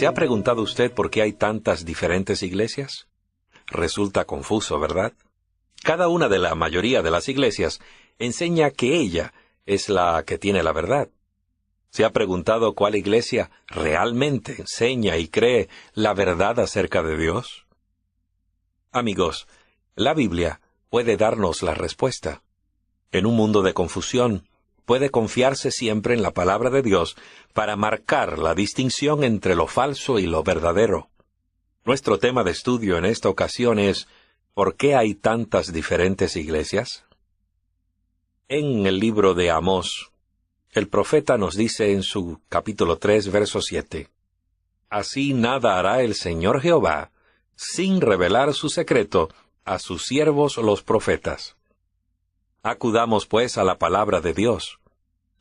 ¿Se ha preguntado usted por qué hay tantas diferentes iglesias? Resulta confuso, ¿verdad? Cada una de la mayoría de las iglesias enseña que ella es la que tiene la verdad. ¿Se ha preguntado cuál iglesia realmente enseña y cree la verdad acerca de Dios? Amigos, la Biblia puede darnos la respuesta. En un mundo de confusión, puede confiarse siempre en la palabra de Dios para marcar la distinción entre lo falso y lo verdadero. Nuestro tema de estudio en esta ocasión es ¿por qué hay tantas diferentes iglesias? En el libro de Amós, el profeta nos dice en su capítulo 3, verso 7, «Así nada hará el Señor Jehová, sin revelar su secreto a sus siervos los profetas». Acudamos pues a la palabra de Dios.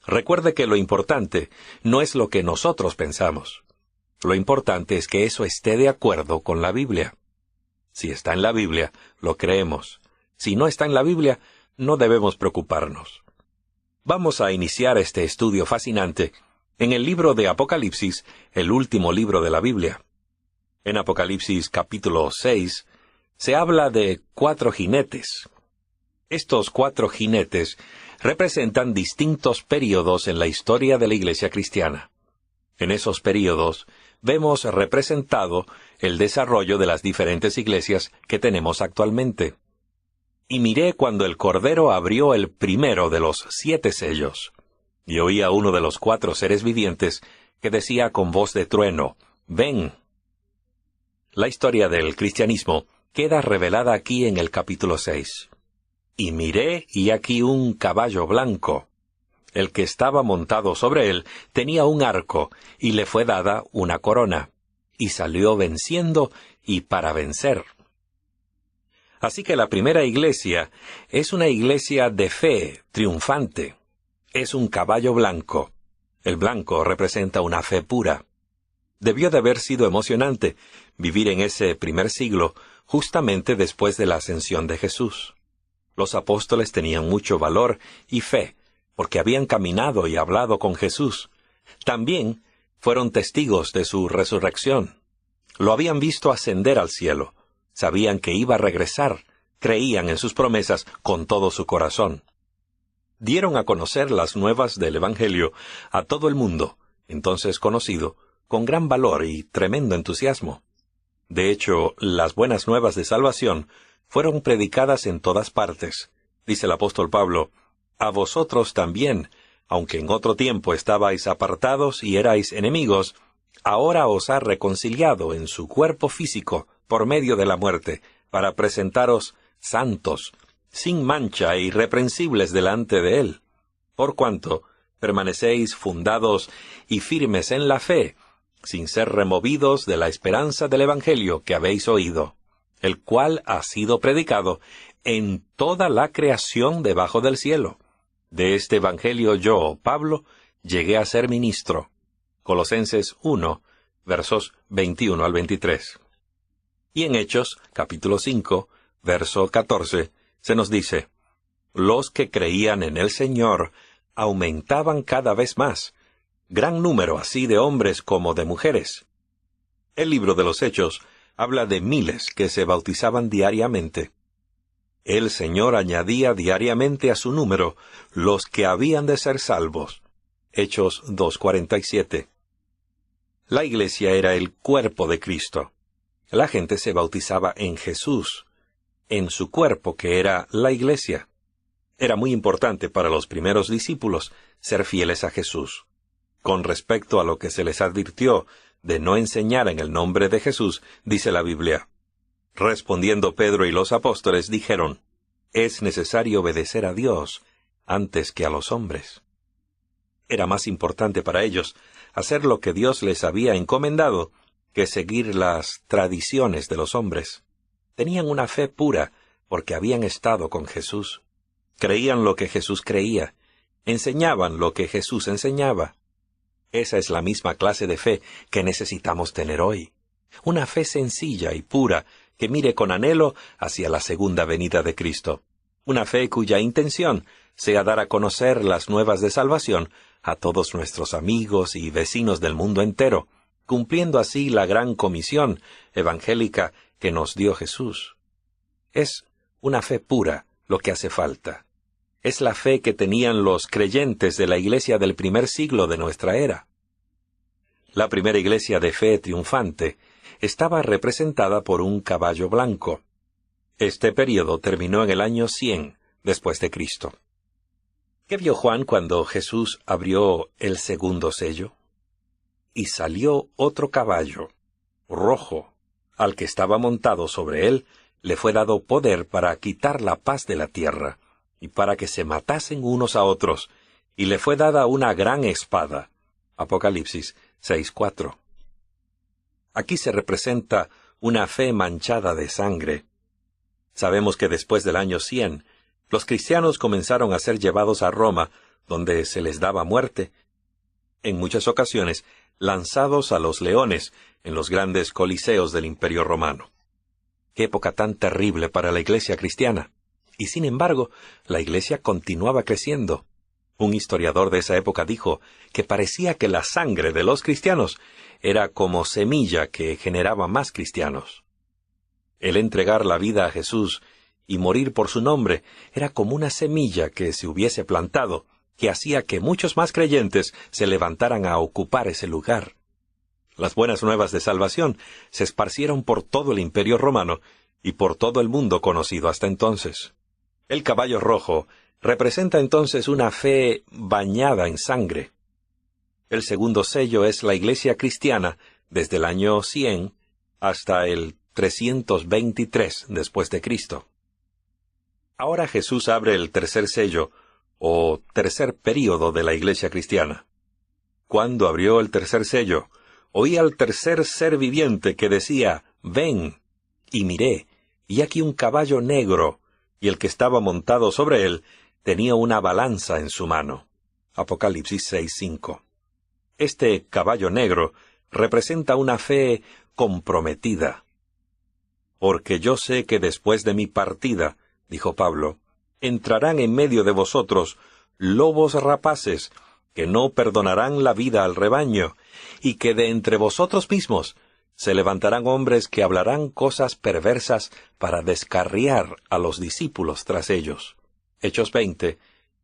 Recuerde que lo importante no es lo que nosotros pensamos. Lo importante es que eso esté de acuerdo con la Biblia. Si está en la Biblia, lo creemos. Si no está en la Biblia, no debemos preocuparnos. Vamos a iniciar este estudio fascinante en el libro de Apocalipsis, el último libro de la Biblia. En Apocalipsis capítulo 6, se habla de 4 jinetes. Estos 4 jinetes representan distintos períodos en la historia de la Iglesia cristiana. En esos períodos vemos representado el desarrollo de las diferentes iglesias que tenemos actualmente. Y miré cuando el Cordero abrió el primero de los 7 sellos, y oí a uno de los 4 seres vivientes que decía con voz de trueno, «Ven». La historia del cristianismo queda revelada aquí en el capítulo 6. Y miré, y aquí un caballo blanco. El que estaba montado sobre él tenía un arco, y le fue dada una corona, y salió venciendo y para vencer. Así que la primera iglesia es una iglesia de fe, triunfante. Es un caballo blanco. El blanco representa una fe pura. Debió de haber sido emocionante vivir en ese primer siglo, justamente después de la ascensión de Jesús. Los apóstoles tenían mucho valor y fe, porque habían caminado y hablado con Jesús. También fueron testigos de su resurrección. Lo habían visto ascender al cielo. Sabían que iba a regresar. Creían en sus promesas con todo su corazón. Dieron a conocer las nuevas del Evangelio a todo el mundo, entonces conocido, con gran valor y tremendo entusiasmo. De hecho, las buenas nuevas de salvación fueron predicadas en todas partes. Dice el apóstol Pablo, «A vosotros también, aunque en otro tiempo estabais apartados y erais enemigos, ahora os ha reconciliado en su cuerpo físico por medio de la muerte, para presentaros santos, sin mancha e irreprensibles delante de él, por cuanto permanecéis fundados y firmes en la fe, sin ser removidos de la esperanza del Evangelio que habéis oído, el cual ha sido predicado en toda la creación debajo del cielo. De este Evangelio yo, Pablo, llegué a ser ministro». Colosenses 1, versos 21 al 23. Y en Hechos, capítulo 5, verso 14, se nos dice, «Los que creían en el Señor aumentaban cada vez más, gran número así de hombres como de mujeres». El libro de los Hechos habla de miles que se bautizaban diariamente. El Señor añadía diariamente a su número los que habían de ser salvos. Hechos 2:47. La iglesia era el cuerpo de Cristo. La gente se bautizaba en Jesús, en su cuerpo que era la iglesia. Era muy importante para los primeros discípulos ser fieles a Jesús. Con respecto a lo que se les advirtió de no enseñar en el nombre de Jesús, dice la Biblia, «Respondiendo Pedro y los apóstoles dijeron, es necesario obedecer a Dios antes que a los hombres». Era más importante para ellos hacer lo que Dios les había encomendado que seguir las tradiciones de los hombres. Tenían una fe pura porque habían estado con Jesús. Creían lo que Jesús creía. Enseñaban lo que Jesús enseñaba. Esa es la misma clase de fe que necesitamos tener hoy. Una fe sencilla y pura que mire con anhelo hacia la segunda venida de Cristo. Una fe cuya intención sea dar a conocer las nuevas de salvación a todos nuestros amigos y vecinos del mundo entero, cumpliendo así la gran comisión evangélica que nos dio Jesús. Es una fe pura lo que hace falta. Es la fe que tenían los creyentes de la iglesia del primer siglo de nuestra era. La primera iglesia de fe triunfante estaba representada por un caballo blanco. Este período terminó en el año 100 después de Cristo. ¿Qué vio Juan cuando Jesús abrió el segundo sello? Y salió otro caballo, rojo. Al que estaba montado sobre él, le fue dado poder para quitar la paz de la tierra, y para que se matasen unos a otros, y le fue dada una gran espada. Apocalipsis 6:4. Aquí se representa una fe manchada de sangre. Sabemos que después del año 100, los cristianos comenzaron a ser llevados a Roma, donde se les daba muerte, en muchas ocasiones lanzados a los leones en los grandes coliseos del Imperio Romano. Qué época tan terrible para la iglesia cristiana. Y sin embargo, la iglesia continuaba creciendo. Un historiador de esa época dijo que parecía que la sangre de los cristianos era como semilla que generaba más cristianos. El entregar la vida a Jesús y morir por su nombre era como una semilla que se hubiese plantado, que hacía que muchos más creyentes se levantaran a ocupar ese lugar. Las buenas nuevas de salvación se esparcieron por todo el Imperio Romano y por todo el mundo conocido hasta entonces. El caballo rojo representa entonces una fe bañada en sangre. El segundo sello es la iglesia cristiana desde el año 100 hasta el 323 después de Cristo. Ahora Jesús abre el tercer sello, o tercer período de la iglesia cristiana. Cuando abrió el tercer sello, oí al tercer ser viviente que decía, «Ven», y miré, y aquí un caballo negro, y el que estaba montado sobre él tenía una balanza en su mano. Apocalipsis 6:5. Este caballo negro representa una fe comprometida. Porque yo sé que después de mi partida, dijo Pablo, entrarán en medio de vosotros lobos rapaces, que no perdonarán la vida al rebaño, y que de entre vosotros mismos se levantarán hombres que hablarán cosas perversas para descarriar a los discípulos tras ellos. Hechos 20,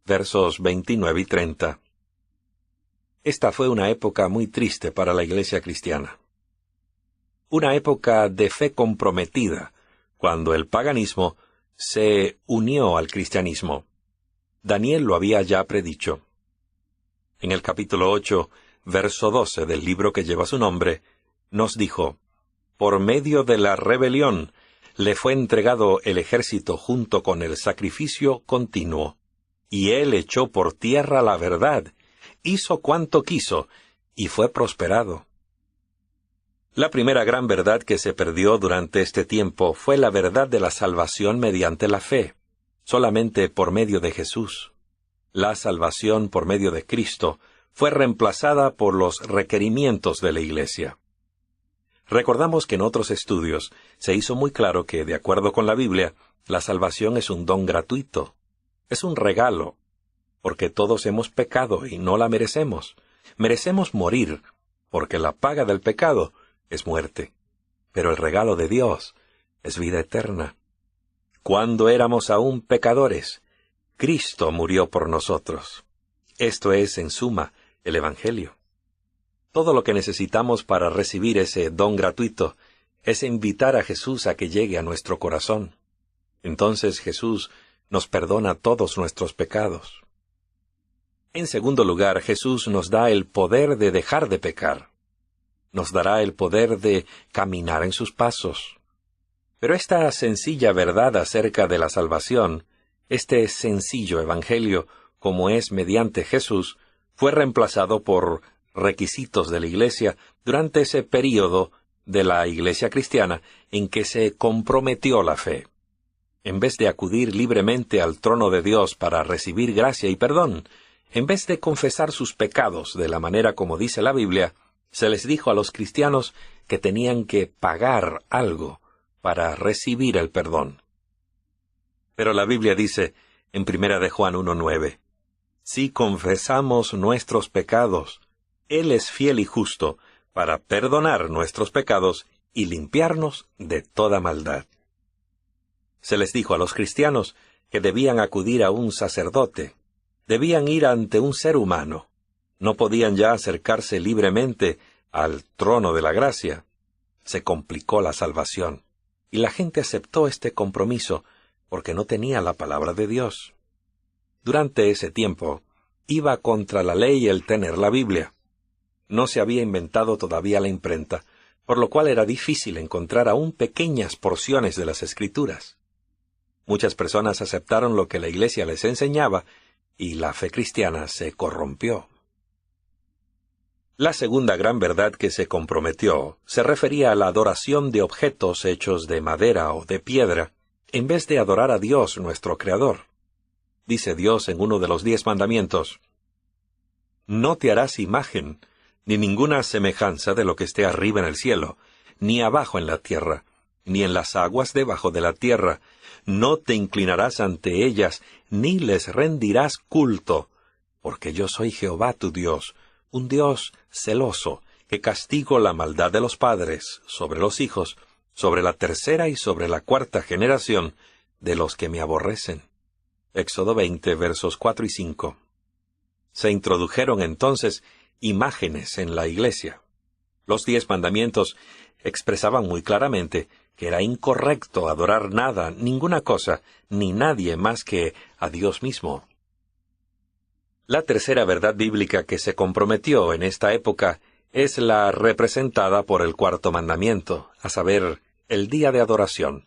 versos 29 y 30. Esta fue una época muy triste para la iglesia cristiana. Una época de fe comprometida, cuando el paganismo se unió al cristianismo. Daniel lo había ya predicho. En el capítulo 8, verso 12 del libro que lleva su nombre, nos dijo, «Por medio de la rebelión le fue entregado el ejército junto con el sacrificio continuo, y él echó por tierra la verdad, hizo cuanto quiso, y fue prosperado». La primera gran verdad que se perdió durante este tiempo fue la verdad de la salvación mediante la fe, solamente por medio de Jesús. La salvación por medio de Cristo fue reemplazada por los requerimientos de la Iglesia. Recordamos que en otros estudios se hizo muy claro que, de acuerdo con la Biblia, la salvación es un don gratuito, es un regalo, porque todos hemos pecado y no la merecemos. Merecemos morir, porque la paga del pecado es muerte, pero el regalo de Dios es vida eterna. Cuando éramos aún pecadores, Cristo murió por nosotros. Esto es, en suma, el Evangelio. Todo lo que necesitamos para recibir ese don gratuito es invitar a Jesús a que llegue a nuestro corazón. Entonces Jesús nos perdona todos nuestros pecados. En segundo lugar, Jesús nos da el poder de dejar de pecar. Nos dará el poder de caminar en sus pasos. Pero esta sencilla verdad acerca de la salvación, este sencillo evangelio, como es mediante Jesús, fue reemplazado por requisitos de la Iglesia durante ese período de la Iglesia cristiana en que se comprometió la fe. En vez de acudir libremente al trono de Dios para recibir gracia y perdón, en vez de confesar sus pecados de la manera como dice la Biblia, se les dijo a los cristianos que tenían que pagar algo para recibir el perdón. Pero la Biblia dice, en 1 de Juan 1:9, «Si confesamos nuestros pecados, Él es fiel y justo para perdonar nuestros pecados y limpiarnos de toda maldad. Se les dijo a los cristianos que debían acudir a un sacerdote, debían ir ante un ser humano, no podían ya acercarse libremente al trono de la gracia. Se complicó la salvación, y la gente aceptó este compromiso porque no tenía la palabra de Dios. Durante ese tiempo, iba contra la ley el tener la Biblia. No se había inventado todavía la imprenta, por lo cual era difícil encontrar aún pequeñas porciones de las Escrituras. Muchas personas aceptaron lo que la Iglesia les enseñaba, y la fe cristiana se corrompió. La segunda gran verdad que se comprometió se refería a la adoración de objetos hechos de madera o de piedra, en vez de adorar a Dios nuestro Creador. Dice Dios en uno de los 10 mandamientos: «No te harás imagen, ni ninguna semejanza de lo que esté arriba en el cielo, ni abajo en la tierra, ni en las aguas debajo de la tierra. No te inclinarás ante ellas, ni les rendirás culto, porque yo soy Jehová tu Dios, un Dios celoso, que castigo la maldad de los padres sobre los hijos, sobre la tercera y sobre la cuarta generación de los que me aborrecen». Éxodo 20, versos 4 y 5. Se introdujeron entonces imágenes en la Iglesia. Los 10 mandamientos expresaban muy claramente que era incorrecto adorar nada, ninguna cosa, ni nadie más que a Dios mismo. La tercera verdad bíblica que se comprometió en esta época es la representada por el cuarto mandamiento, a saber, el día de adoración.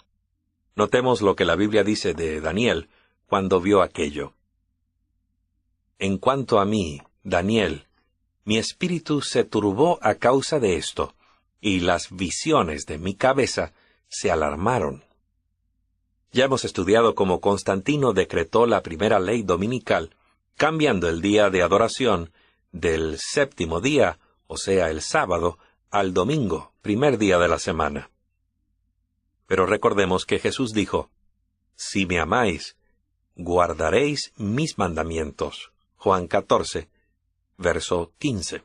Notemos lo que la Biblia dice de Daniel cuando vio aquello. «En cuanto a mí, Daniel, mi espíritu se turbó a causa de esto, y las visiones de mi cabeza se alarmaron». Ya hemos estudiado cómo Constantino decretó la primera ley dominical, cambiando el día de adoración del séptimo día, o sea, el sábado, al domingo, primer día de la semana. Pero recordemos que Jesús dijo: «Si me amáis, guardaréis mis mandamientos». Juan 14, verso 15.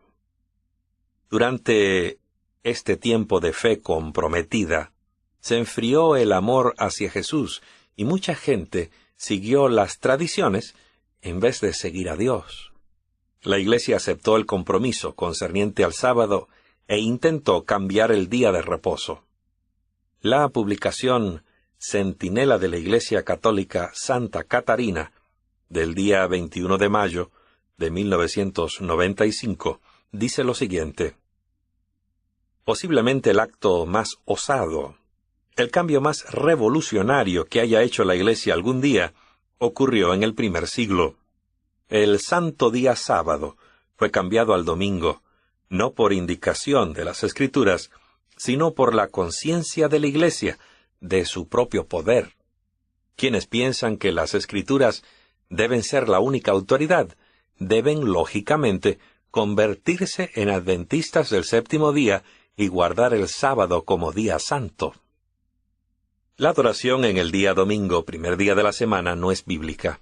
Durante este tiempo de fe comprometida, se enfrió el amor hacia Jesús, y mucha gente siguió las tradiciones en vez de seguir a Dios. La Iglesia aceptó el compromiso concerniente al sábado e intentó cambiar el día de reposo. La publicación Centinela de la Iglesia Católica Santa Catarina, del día 21 de mayo de 1995, dice lo siguiente: «Posiblemente el acto más osado, el cambio más revolucionario que haya hecho la Iglesia algún día, ocurrió en el primer siglo. El santo día sábado fue cambiado al domingo, no por indicación de las Escrituras, sino por la conciencia de la Iglesia, de su propio poder. Quienes piensan que las Escrituras deben ser la única autoridad, deben, lógicamente, convertirse en adventistas del séptimo día y guardar el sábado como día santo». La adoración en el día domingo, primer día de la semana, no es bíblica.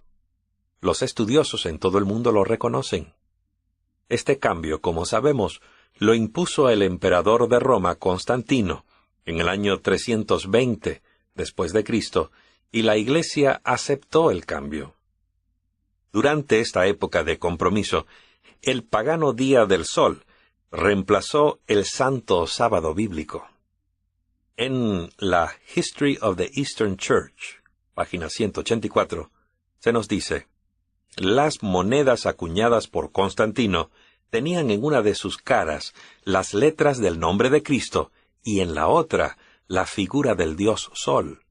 Los estudiosos en todo el mundo lo reconocen. Este cambio, como sabemos, lo impuso el emperador de Roma, Constantino, en el año 320 después de Cristo, y la Iglesia aceptó el cambio. Durante esta época de compromiso, el pagano Día del Sol reemplazó el santo sábado bíblico. En la History of the Eastern Church, página 184, se nos dice: «Las monedas acuñadas por Constantino tenían en una de sus caras las letras del nombre de Cristo y en la otra la figura del dios Sol,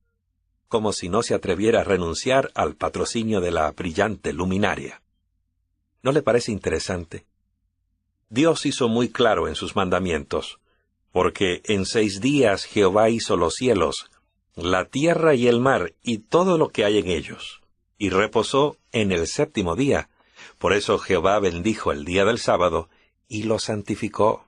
como si no se atreviera a renunciar al patrocinio de la brillante luminaria». ¿No le parece interesante? Dios hizo muy claro en sus mandamientos: «Porque en 6 días Jehová hizo los cielos, la tierra y el mar, y todo lo que hay en ellos, y reposó en el séptimo día. Por eso Jehová bendijo el día del sábado, y lo santificó».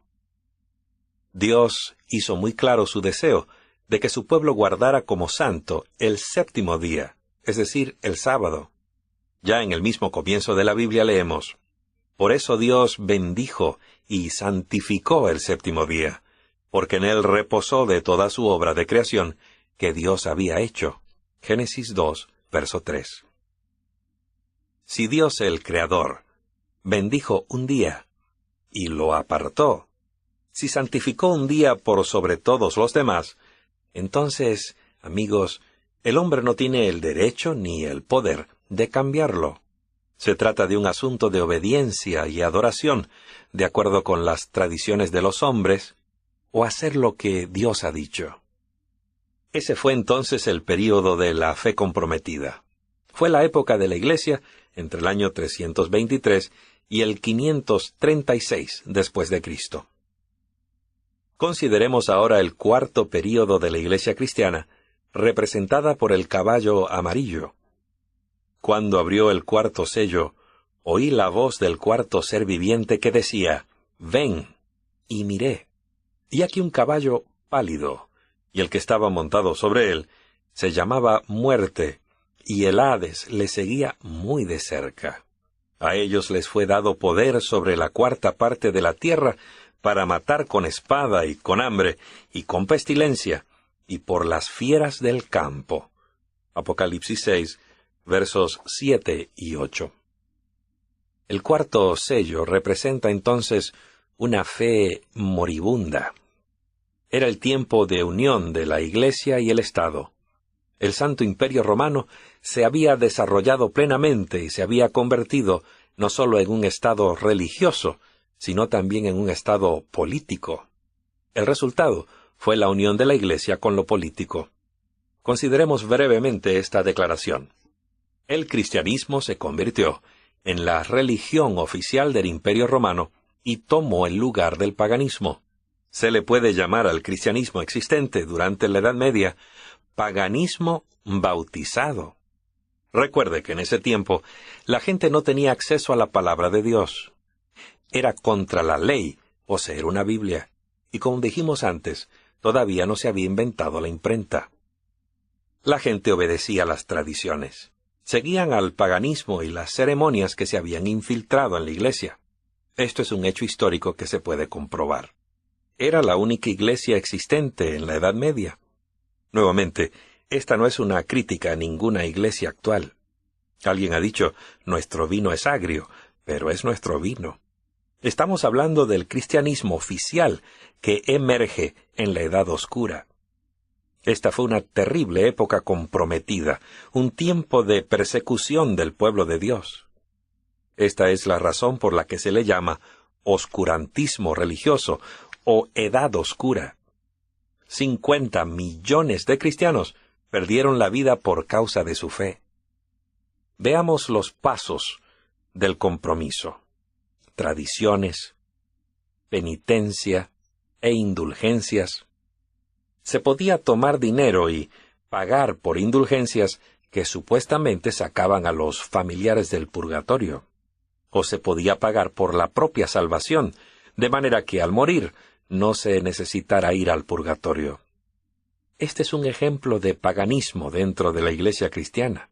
Dios hizo muy claro su deseo de que su pueblo guardara como santo el séptimo día, es decir, el sábado. Ya en el mismo comienzo de la Biblia leemos: Por eso Dios bendijo y santificó el séptimo día, porque en él reposó de toda su obra de creación que Dios había hecho. Génesis 2, verso 3. Si Dios el Creador bendijo un día y lo apartó, si santificó un día por sobre todos los demás, entonces, amigos, el hombre no tiene el derecho ni el poder de cambiarlo. Se trata de un asunto de obediencia y adoración, de acuerdo con las tradiciones de los hombres, o hacer lo que Dios ha dicho. Ese fue entonces el período de la fe comprometida. Fue la época de la Iglesia entre el año 323 y el 536 después de Cristo. Consideremos ahora el cuarto período de la Iglesia cristiana, representada por el caballo amarillo. Cuando abrió el cuarto sello, oí la voz del cuarto ser viviente que decía, «Ven», y miré. Y aquí un caballo pálido, y el que estaba montado sobre él se llamaba Muerte, y el Hades le seguía muy de cerca. A ellos les fue dado poder sobre la cuarta parte de la tierra para matar con espada y con hambre y con pestilencia y por las fieras del campo. Apocalipsis 6, versos 7 y 8. El cuarto sello representa entonces una fe moribunda. Era el tiempo de unión de la Iglesia y el Estado. El Santo Imperio Romano se había desarrollado plenamente y se había convertido no solo en un Estado religioso, sino también en un Estado político. El resultado fue la unión de la Iglesia con lo político. Consideremos brevemente esta declaración. El cristianismo se convirtió en la religión oficial del Imperio Romano y tomó el lugar del paganismo. Se le puede llamar al cristianismo existente durante la Edad Media paganismo bautizado. Recuerde que en ese tiempo la gente no tenía acceso a la palabra de Dios. Era contra la ley poseer una Biblia, y como dijimos antes, todavía no se había inventado la imprenta. La gente obedecía las tradiciones. Seguían al paganismo y las ceremonias que se habían infiltrado en la Iglesia. Esto es un hecho histórico que se puede comprobar. Era la única iglesia existente en la Edad Media. Nuevamente, esta no es una crítica a ninguna iglesia actual. Alguien ha dicho, nuestro vino es agrio, pero es nuestro vino. Estamos hablando del cristianismo oficial que emerge en la Edad Oscura. Esta fue una terrible época comprometida, un tiempo de persecución del pueblo de Dios. Esta es la razón por la que se le llama oscurantismo religioso o Edad Oscura. 50 millones de cristianos perdieron la vida por causa de su fe. Veamos los pasos del compromiso: tradiciones, penitencia e indulgencias. Se podía tomar dinero y pagar por indulgencias que supuestamente sacaban a los familiares del purgatorio. O se podía pagar por la propia salvación, de manera que al morir no se necesitara ir al purgatorio. Este es un ejemplo de paganismo dentro de la Iglesia cristiana.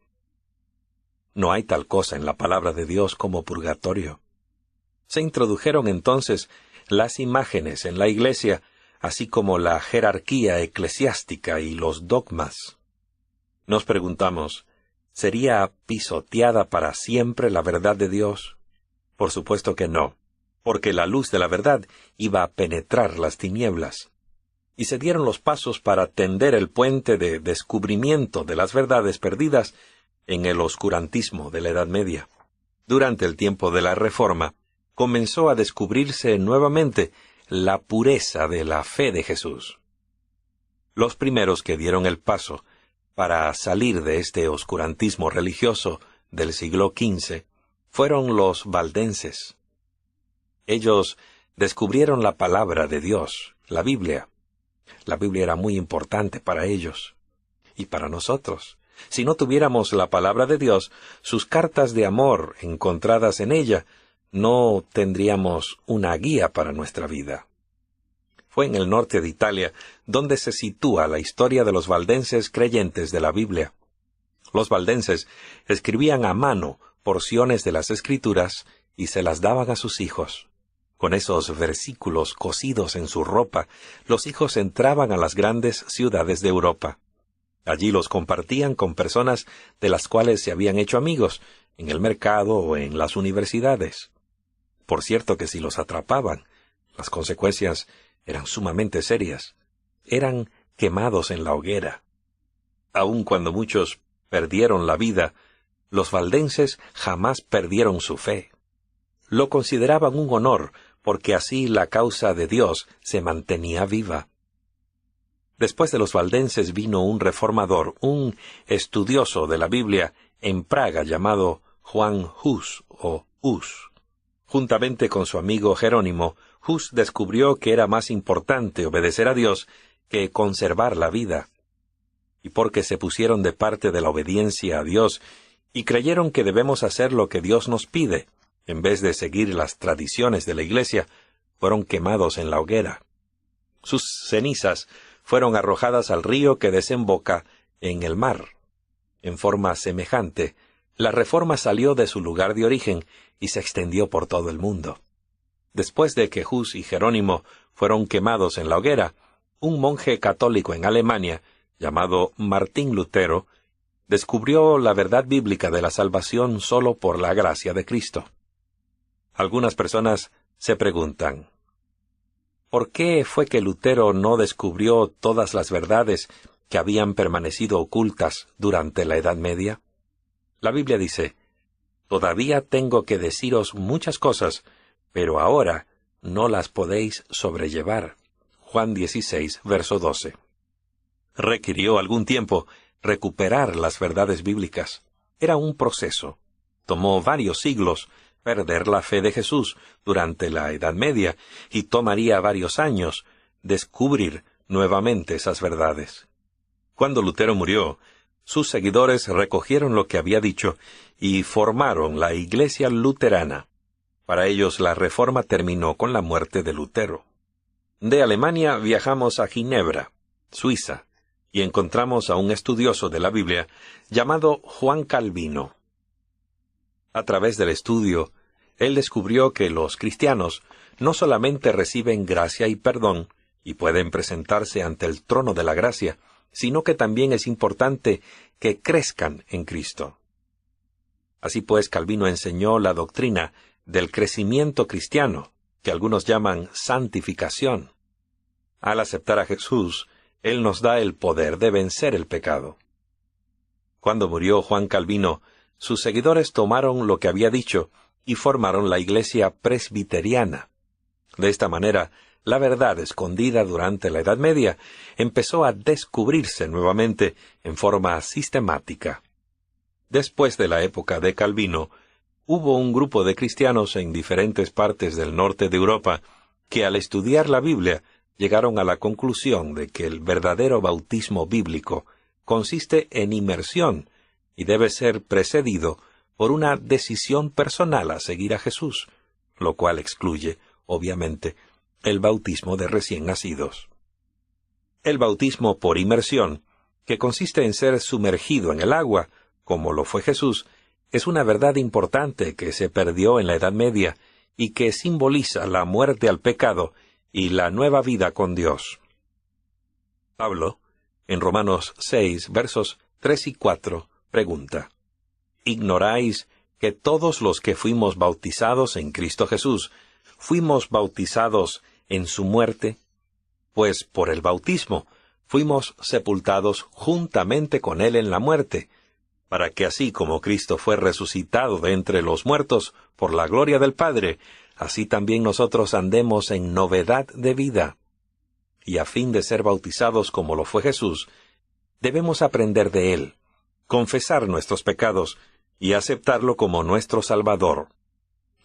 No hay tal cosa en la palabra de Dios como purgatorio. Se introdujeron entonces las imágenes en la Iglesia, así como la jerarquía eclesiástica y los dogmas. Nos preguntamos, ¿sería pisoteada para siempre la verdad de Dios? Por supuesto que no, porque la luz de la verdad iba a penetrar las tinieblas. Y se dieron los pasos para tender el puente de descubrimiento de las verdades perdidas en el oscurantismo de la Edad Media. Durante el tiempo de la Reforma, comenzó a descubrirse nuevamente la pureza de la fe de Jesús. Los primeros que dieron el paso para salir de este oscurantismo religioso del siglo XV fueron los valdenses. Ellos descubrieron la palabra de Dios, la Biblia. La Biblia era muy importante para ellos y para nosotros. Si no tuviéramos la palabra de Dios, sus cartas de amor encontradas en ella, no tendríamos una guía para nuestra vida. Fue en el norte de Italia donde se sitúa la historia de los valdenses creyentes de la Biblia. Los valdenses escribían a mano porciones de las Escrituras y se las daban a sus hijos. Con esos versículos cosidos en su ropa, los hijos entraban a las grandes ciudades de Europa. Allí los compartían con personas de las cuales se habían hecho amigos, en el mercado o en las universidades. Por cierto que si los atrapaban, las consecuencias eran sumamente serias. Eran quemados en la hoguera. Aun cuando muchos perdieron la vida, los valdenses jamás perdieron su fe. Lo consideraban un honor, porque así la causa de Dios se mantenía viva. Después de los valdenses vino un reformador, un estudioso de la Biblia en Praga llamado Juan Hus o Hus. Juntamente con su amigo Jerónimo, Hus descubrió que era más importante obedecer a Dios que conservar la vida. Y porque se pusieron de parte de la obediencia a Dios y creyeron que debemos hacer lo que Dios nos pide, en vez de seguir las tradiciones de la Iglesia, fueron quemados en la hoguera. Sus cenizas fueron arrojadas al río que desemboca en el mar. En forma semejante, la Reforma salió de su lugar de origen y se extendió por todo el mundo. Después de que Hus y Jerónimo fueron quemados en la hoguera, un monje católico en Alemania, llamado Martín Lutero, descubrió la verdad bíblica de la salvación solo por la gracia de Cristo. Algunas personas se preguntan, ¿por qué fue que Lutero no descubrió todas las verdades que habían permanecido ocultas durante la Edad Media? La Biblia dice, «Todavía tengo que deciros muchas cosas, pero ahora no las podéis sobrellevar». Juan 16, verso 12. Requirió algún tiempo recuperar las verdades bíblicas. Era un proceso. Tomó varios siglos perder la fe de Jesús durante la Edad Media y tomaría varios años descubrir nuevamente esas verdades. Cuando Lutero murió, sus seguidores recogieron lo que había dicho y formaron la Iglesia Luterana. Para ellos la Reforma terminó con la muerte de Lutero. De Alemania viajamos a Ginebra, Suiza, y encontramos a un estudioso de la Biblia llamado Juan Calvino. A través del estudio, él descubrió que los cristianos no solamente reciben gracia y perdón y pueden presentarse ante el trono de la gracia, sino que también es importante que crezcan en Cristo. Así pues, Calvino enseñó la doctrina del crecimiento cristiano, que algunos llaman santificación. Al aceptar a Jesús, Él nos da el poder de vencer el pecado. Cuando murió Juan Calvino, sus seguidores tomaron lo que había dicho y formaron la Iglesia Presbiteriana. De esta manera, la verdad escondida durante la Edad Media empezó a descubrirse nuevamente en forma sistemática. Después de la época de Calvino, hubo un grupo de cristianos en diferentes partes del norte de Europa que al estudiar la Biblia llegaron a la conclusión de que el verdadero bautismo bíblico consiste en inmersión y debe ser precedido por una decisión personal a seguir a Jesús, lo cual excluye, obviamente, el bautismo de recién nacidos. El bautismo por inmersión, que consiste en ser sumergido en el agua, como lo fue Jesús, es una verdad importante que se perdió en la Edad Media y que simboliza la muerte al pecado y la nueva vida con Dios. Pablo, en Romanos 6, versos 3 y 4, pregunta, ¿ignoráis que todos los que fuimos bautizados en Cristo Jesús, fuimos bautizados en su muerte? Pues por el bautismo fuimos sepultados juntamente con Él en la muerte, para que así como Cristo fue resucitado de entre los muertos por la gloria del Padre, así también nosotros andemos en novedad de vida. Y a fin de ser bautizados como lo fue Jesús, debemos aprender de Él, confesar nuestros pecados y aceptarlo como nuestro Salvador.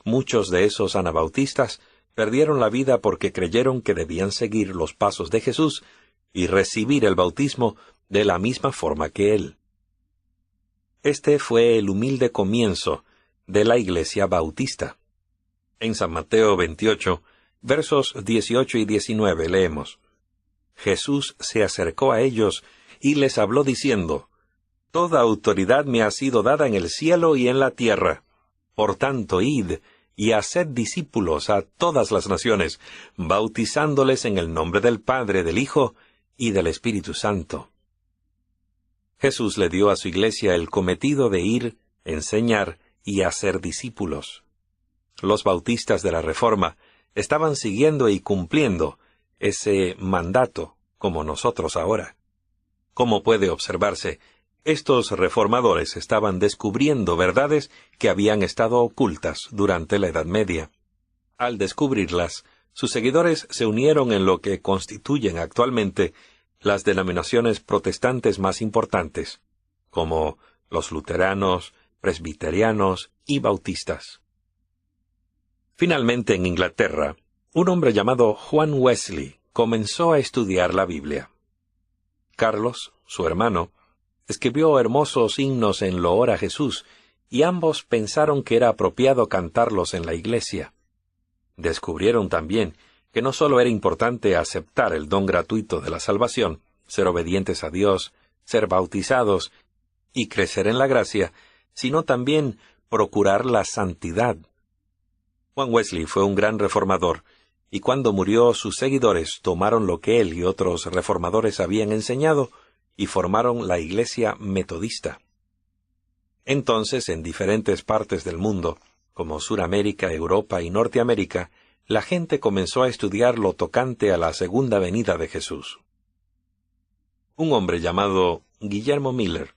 Muchos de esos anabautistas perdieron la vida porque creyeron que debían seguir los pasos de Jesús y recibir el bautismo de la misma forma que Él. Este fue el humilde comienzo de la Iglesia Bautista. En San Mateo 28, versos 18 y 19 leemos, Jesús se acercó a ellos y les habló diciendo, Toda autoridad me ha sido dada en el cielo y en la tierra. Por tanto, id y haced discípulos a todas las naciones, bautizándoles en el nombre del Padre, del Hijo y del Espíritu Santo. Jesús le dio a su iglesia el cometido de ir, enseñar y hacer discípulos. Los bautistas de la Reforma estaban siguiendo y cumpliendo ese mandato como nosotros ahora. Como puede observarse, estos reformadores estaban descubriendo verdades que habían estado ocultas durante la Edad Media. Al descubrirlas, sus seguidores se unieron en lo que constituyen actualmente las denominaciones protestantes más importantes, como los luteranos, presbiterianos y bautistas. Finalmente, en Inglaterra, un hombre llamado Juan Wesley comenzó a estudiar la Biblia. Carlos, su hermano, escribió hermosos himnos en loor a Jesús, y ambos pensaron que era apropiado cantarlos en la iglesia. Descubrieron también que no solo era importante aceptar el don gratuito de la salvación, ser obedientes a Dios, ser bautizados y crecer en la gracia, sino también procurar la santidad. Juan Wesley fue un gran reformador, y cuando murió sus seguidores tomaron lo que él y otros reformadores habían enseñado y formaron la Iglesia Metodista. Entonces, en diferentes partes del mundo, como Suramérica, Europa y Norteamérica, la gente comenzó a estudiar lo tocante a la segunda venida de Jesús. Un hombre llamado Guillermo Miller,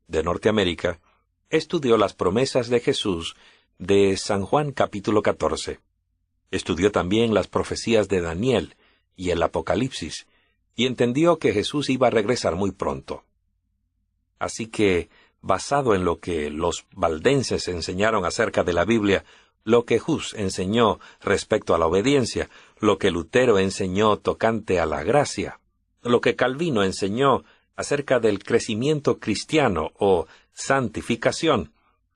de Norteamérica, estudió las promesas de Jesús de San Juan capítulo 14. Estudió también las profecías de Daniel y el Apocalipsis, y entendió que Jesús iba a regresar muy pronto. Así que, basado en lo que los valdenses enseñaron acerca de la Biblia, lo que Hus enseñó respecto a la obediencia, lo que Lutero enseñó tocante a la gracia, lo que Calvino enseñó acerca del crecimiento cristiano o santificación,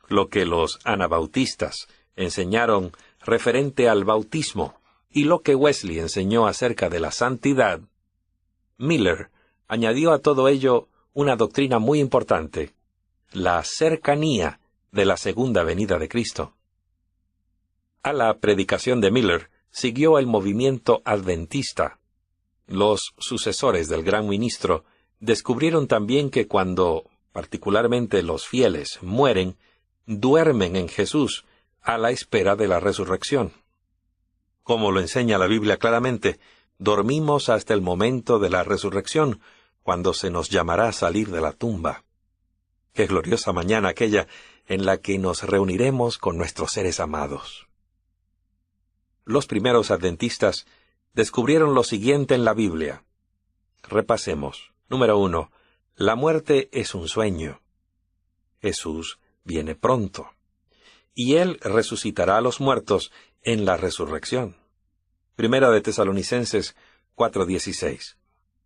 lo que los anabautistas enseñaron referente al bautismo, y lo que Wesley enseñó acerca de la santidad, Miller añadió a todo ello una doctrina muy importante: la cercanía de la segunda venida de Cristo. A la predicación de Miller siguió el movimiento adventista. Los sucesores del gran ministro descubrieron también que cuando, particularmente los fieles, mueren, duermen en Jesús a la espera de la resurrección. Como lo enseña la Biblia claramente, dormimos hasta el momento de la resurrección, cuando se nos llamará a salir de la tumba. Qué gloriosa mañana aquella en la que nos reuniremos con nuestros seres amados. Los primeros adventistas descubrieron lo siguiente en la Biblia. Repasemos. Número 1. La muerte es un sueño. Jesús viene pronto. Y Él resucitará a los muertos en la resurrección. Primera de Tesalonicenses 4:16.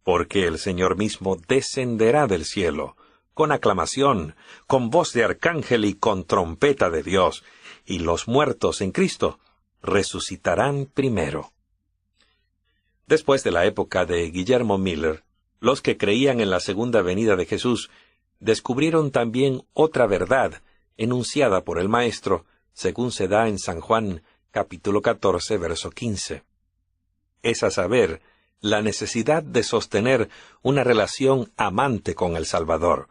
Porque el Señor mismo descenderá del cielo, con aclamación, con voz de arcángel y con trompeta de Dios, y los muertos en Cristo resucitarán primero. Después de la época de Guillermo Miller, los que creían en la segunda venida de Jesús descubrieron también otra verdad enunciada por el Maestro, según se da en San Juan capítulo 14, verso 15. Es a saber, la necesidad de sostener una relación amante con el Salvador,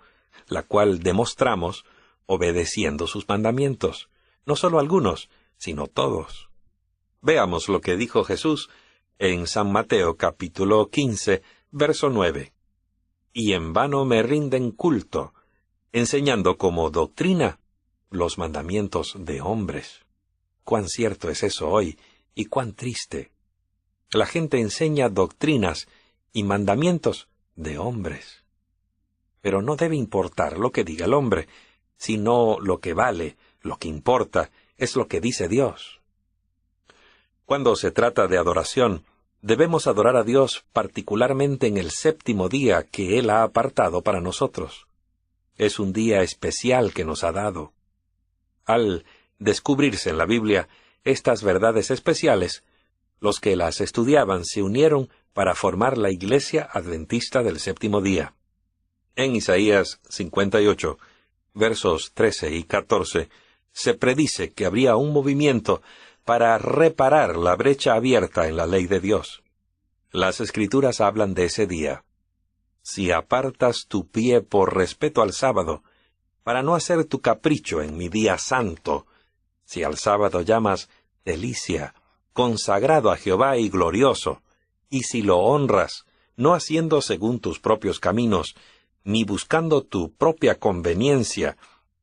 la cual demostramos obedeciendo sus mandamientos, no solo algunos, sino todos. Veamos lo que dijo Jesús en San Mateo capítulo 15, verso 9. Y en vano me rinden culto, enseñando como doctrina los mandamientos de hombres. Cuán cierto es eso hoy, y cuán triste. La gente enseña doctrinas y mandamientos de hombres. Pero no debe importar lo que diga el hombre, sino lo que vale, lo que importa, es lo que dice Dios. Cuando se trata de adoración, debemos adorar a Dios particularmente en el séptimo día que Él ha apartado para nosotros. Es un día especial que nos ha dado. Al descubrirse en la Biblia estas verdades especiales, los que las estudiaban se unieron para formar la Iglesia Adventista del Séptimo Día. En Isaías 58, versos 13 y 14, se predice que habría un movimiento para reparar la brecha abierta en la ley de Dios. Las Escrituras hablan de ese día. Si apartas tu pie por respeto al sábado, para no hacer tu capricho en mi día santo, si al sábado llamas delicia, consagrado a Jehová y glorioso, y si lo honras, no haciendo según tus propios caminos, ni buscando tu propia conveniencia,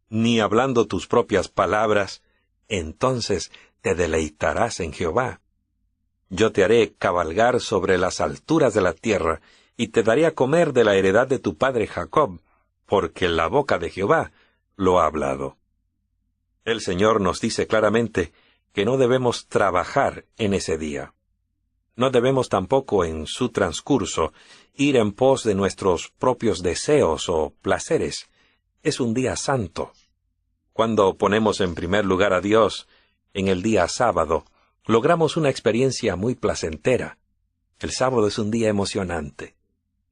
ni hablando tus propias palabras, entonces te deleitarás en Jehová. Yo te haré cabalgar sobre las alturas de la tierra, y te daré a comer de la heredad de tu padre Jacob, porque la boca de Jehová lo ha hablado. El Señor nos dice claramente que no debemos trabajar en ese día. No debemos tampoco en su transcurso ir en pos de nuestros propios deseos o placeres. Es un día santo. Cuando ponemos en primer lugar a Dios en el día sábado, logramos una experiencia muy placentera. El sábado es un día emocionante.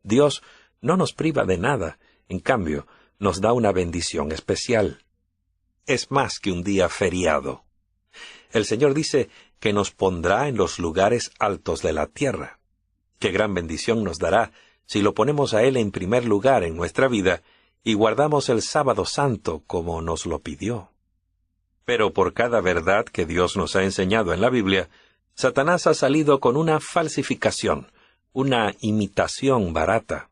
Dios no nos priva de nada, en cambio, nos da una bendición especial. Es más que un día feriado. El Señor dice que nos pondrá en los lugares altos de la tierra. Qué gran bendición nos dará si lo ponemos a Él en primer lugar en nuestra vida y guardamos el sábado santo como nos lo pidió. Pero por cada verdad que Dios nos ha enseñado en la Biblia, Satanás ha salido con una falsificación, una imitación barata.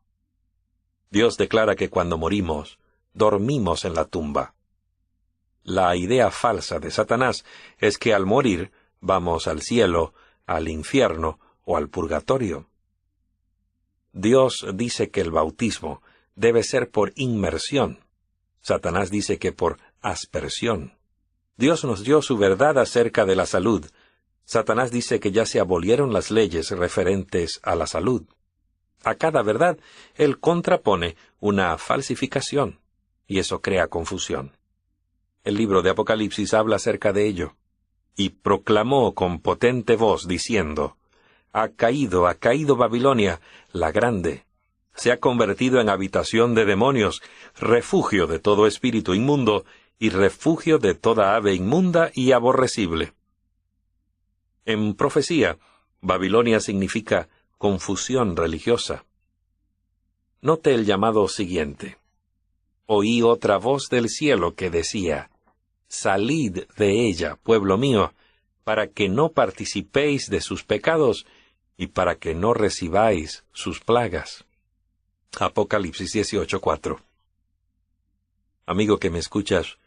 Dios declara que cuando morimos, dormimos en la tumba. La idea falsa de Satanás es que al morir vamos al cielo, al infierno o al purgatorio. Dios dice que el bautismo debe ser por inmersión. Satanás dice que por aspersión. Dios nos dio su verdad acerca de la salud. Satanás dice que ya se abolieron las leyes referentes a la salud. A cada verdad, él contrapone una falsificación, y eso crea confusión. El libro de Apocalipsis habla acerca de ello. Y proclamó con potente voz, diciendo, ha caído Babilonia, la grande. Se ha convertido en habitación de demonios, refugio de todo espíritu inmundo, y refugio de toda ave inmunda y aborrecible. En profecía, Babilonia significa confusión religiosa. Note el llamado siguiente. Oí otra voz del cielo que decía, salid de ella, pueblo mío, para que no participéis de sus pecados y para que no recibáis sus plagas. Apocalipsis 18:4. Amigo que me escuchas,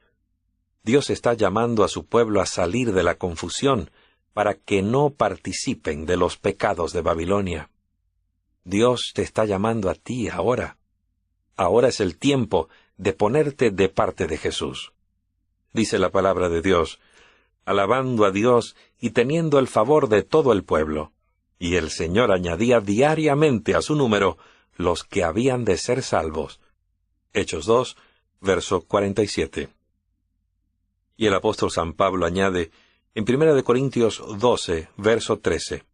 Dios está llamando a su pueblo a salir de la confusión para que no participen de los pecados de Babilonia. Dios te está llamando a ti ahora. Ahora es el tiempo de ponerte de parte de Jesús. Dice la palabra de Dios, alabando a Dios y teniendo el favor de todo el pueblo. Y el Señor añadía diariamente a su número los que habían de ser salvos. Hechos 2, verso 47. Y el apóstol San Pablo añade, en 1 Corintios 12, verso 13,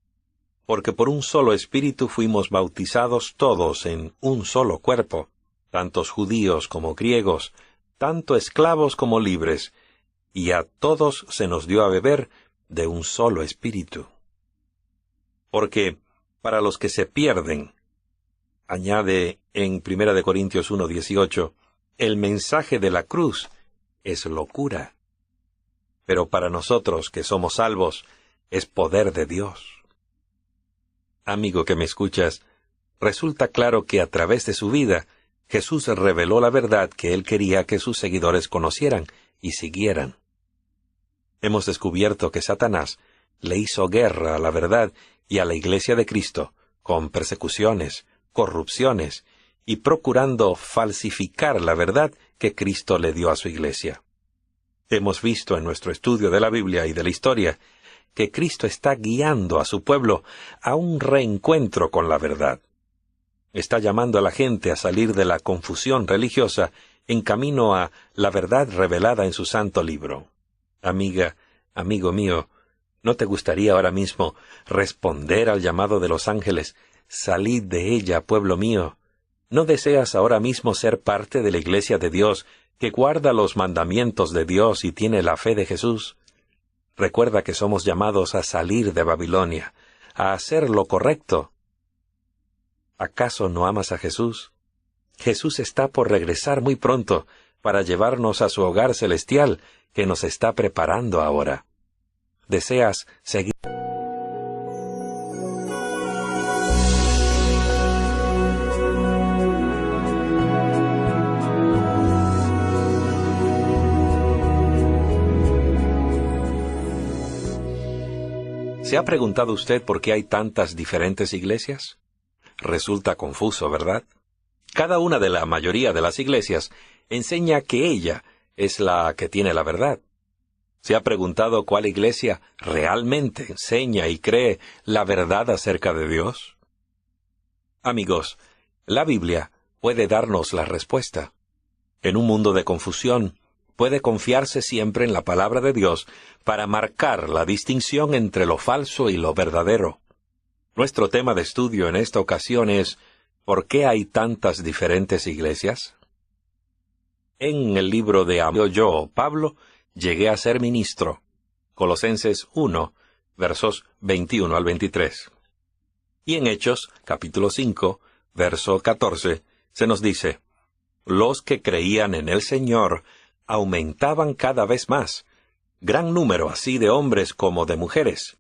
porque por un solo espíritu fuimos bautizados todos en un solo cuerpo, tantos judíos como griegos, tanto esclavos como libres, y a todos se nos dio a beber de un solo espíritu. Porque para los que se pierden, añade en 1 Corintios 1, 18, el mensaje de la cruz es locura. Pero para nosotros que somos salvos, es poder de Dios. Amigo que me escuchas, resulta claro que a través de su vida, Jesús reveló la verdad que Él quería que sus seguidores conocieran y siguieran. Hemos descubierto que Satanás le hizo guerra a la verdad y a la Iglesia de Cristo, con persecuciones, corrupciones, y procurando falsificar la verdad que Cristo le dio a su Iglesia. Hemos visto en nuestro estudio de la Biblia y de la historia que Cristo está guiando a su pueblo a un reencuentro con la verdad. Está llamando a la gente a salir de la confusión religiosa en camino a la verdad revelada en su santo libro. Amiga, amigo mío, ¿no te gustaría ahora mismo responder al llamado de los ángeles, salid de ella, pueblo mío? ¿No deseas ahora mismo ser parte de la Iglesia de Dios que guarda los mandamientos de Dios y tiene la fe de Jesús? Recuerda que somos llamados a salir de Babilonia, a hacer lo correcto. ¿Acaso no amas a Jesús? Jesús está por regresar muy pronto para llevarnos a su hogar celestial que nos está preparando ahora. ¿Deseas seguir? ¿Se ha preguntado usted por qué hay tantas diferentes iglesias? Resulta confuso, ¿verdad? Cada una de la mayoría de las iglesias enseña que ella es la que tiene la verdad. ¿Se ha preguntado cuál iglesia realmente enseña y cree la verdad acerca de Dios? Amigos, la Biblia puede darnos la respuesta. En un mundo de confusión, puede confiarse siempre en la palabra de Dios para marcar la distinción entre lo falso y lo verdadero. Nuestro tema de estudio en esta ocasión es ¿por qué hay tantas diferentes iglesias? En el libro de Yo, Pablo, llegué a ser ministro. Colosenses 1, versos 21 al 23. Y en Hechos, capítulo 5, verso 14, se nos dice, los que creían en el Señor aumentaban cada vez más, gran número así de hombres como de mujeres.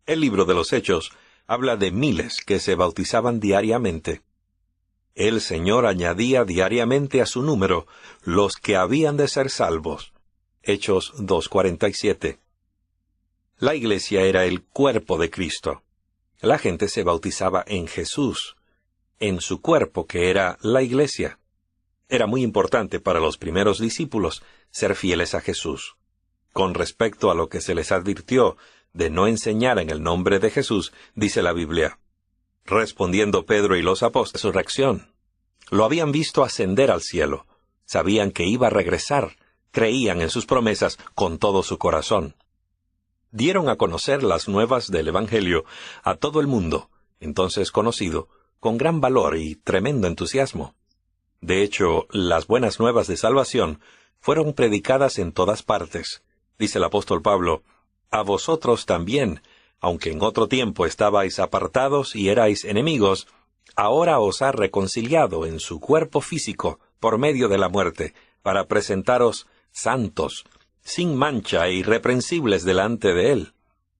El libro de los Hechos habla de miles que se bautizaban diariamente. El Señor añadía diariamente a su número los que habían de ser salvos. Hechos 2:47. La iglesia era el cuerpo de Cristo. La gente se bautizaba en Jesús, en su cuerpo que era la iglesia. Era muy importante para los primeros discípulos ser fieles a Jesús. Con respecto a lo que se les advirtió de no enseñar en el nombre de Jesús, dice la Biblia, respondiendo Pedro y los apóstoles, resurrección. Lo habían visto ascender al cielo, sabían que iba a regresar, creían en sus promesas con todo su corazón. Dieron a conocer las nuevas del Evangelio a todo el mundo, entonces conocido, con gran valor y tremendo entusiasmo. De hecho, las buenas nuevas de salvación fueron predicadas en todas partes. Dice el apóstol Pablo, a vosotros también, aunque en otro tiempo estabais apartados y erais enemigos, ahora os ha reconciliado en su cuerpo físico por medio de la muerte, para presentaros santos, sin mancha e irreprensibles delante de él,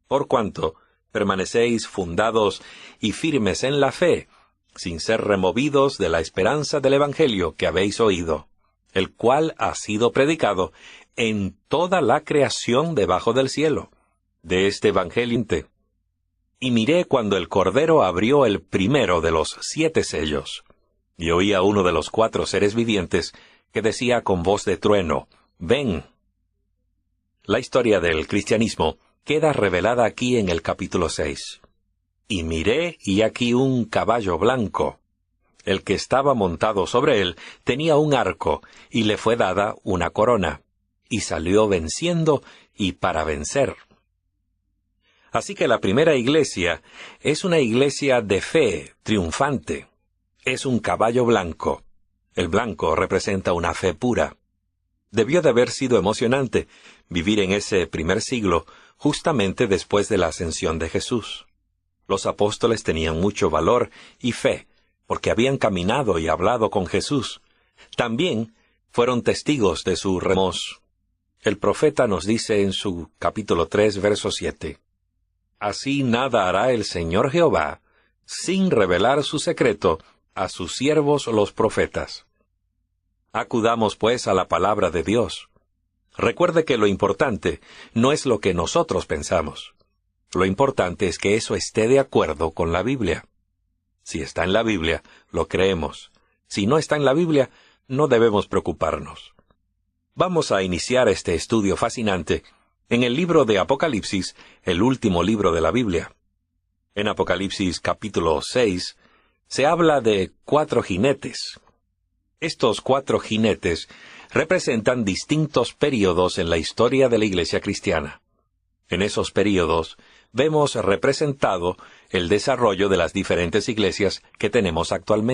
por cuanto permanecéis fundados y firmes en la fe, sin ser removidos de la esperanza del Evangelio que habéis oído, el cual ha sido predicado en toda la creación debajo del cielo, de este Evangelio. Y miré cuando el Cordero abrió el primero de los 7 sellos, y oí a uno de los 4 seres vivientes que decía con voz de trueno, ven. La historia del cristianismo queda revelada aquí en el capítulo 6. Y miré, y aquí un caballo blanco. El que estaba montado sobre él tenía un arco, y le fue dada una corona, y salió venciendo y para vencer. Así que la primera iglesia es una iglesia de fe, triunfante. Es un caballo blanco. El blanco representa una fe pura. Debió de haber sido emocionante vivir en ese primer siglo, justamente después de la ascensión de Jesús. Los apóstoles tenían mucho valor y fe, porque habían caminado y hablado con Jesús. También fueron testigos de su remorso. El profeta nos dice en su capítulo 3, verso 7, así nada hará el Señor Jehová, sin revelar su secreto a sus siervos los profetas. Acudamos pues a la palabra de Dios. Recuerde que lo importante no es lo que nosotros pensamos. Lo importante es que eso esté de acuerdo con la Biblia. Si está en la Biblia, lo creemos. Si no está en la Biblia, no debemos preocuparnos. Vamos a iniciar este estudio fascinante en el libro de Apocalipsis, el último libro de la Biblia. En Apocalipsis capítulo 6, se habla de 4 jinetes. Estos 4 jinetes representan distintos períodos en la historia de la Iglesia cristiana. En esos períodos vemos representado el desarrollo de las diferentes iglesias que tenemos actualmente.